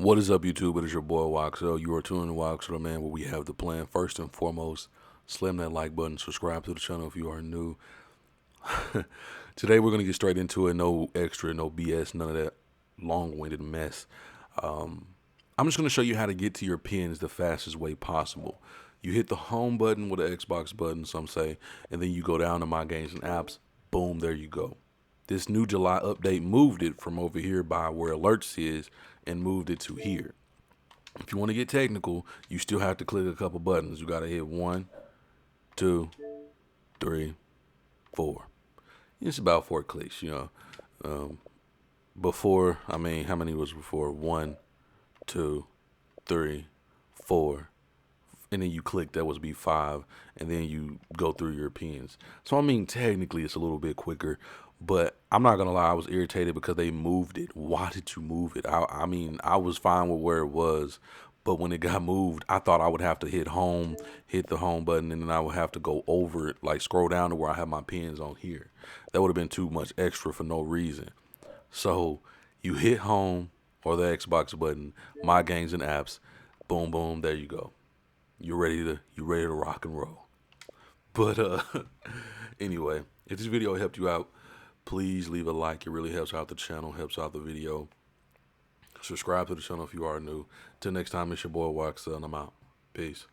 What is up, YouTube? It is your boy Waxel. You are tuning to Waxel, man, where we have the plan. First and foremost, slam that like button, subscribe to the channel if you are new. Today we're gonna get straight into it. No extra, no BS, none of that long-winded mess. I'm just gonna show you how to get to your pins the fastest way possible. You hit the home button with the Xbox button, some say, and then you go down to My Games and Apps. Boom, there you go. This new July update moved it from over here by where alerts is and moved it to here. If you want to get technical, you still have to click a couple buttons. You got to hit 1, 2, 3, 4. It's about 4 clicks, you know. Before, I mean, how many was before? 1, 2, 3, 4. And then you click, that was be 5, and then you go through your pins. So I mean, technically it's a little bit quicker, but I'm not gonna lie, I was irritated because they moved it. Why did you move it? I mean, I was fine with where it was, but when it got moved, I thought I would have to hit home, hit the home button, and then I would have to go over it, like scroll down to where I have my pins on here. That would have been too much extra for no reason. So you hit home or the Xbox button, My Games and Apps, boom, boom, there you go. You're ready to rock and roll. But anyway, if this video helped you out, please leave a like. It really helps out the channel, helps out the video. Subscribe to the channel if you are new. Till next time, it's your boy Waxel, and I'm out. Peace.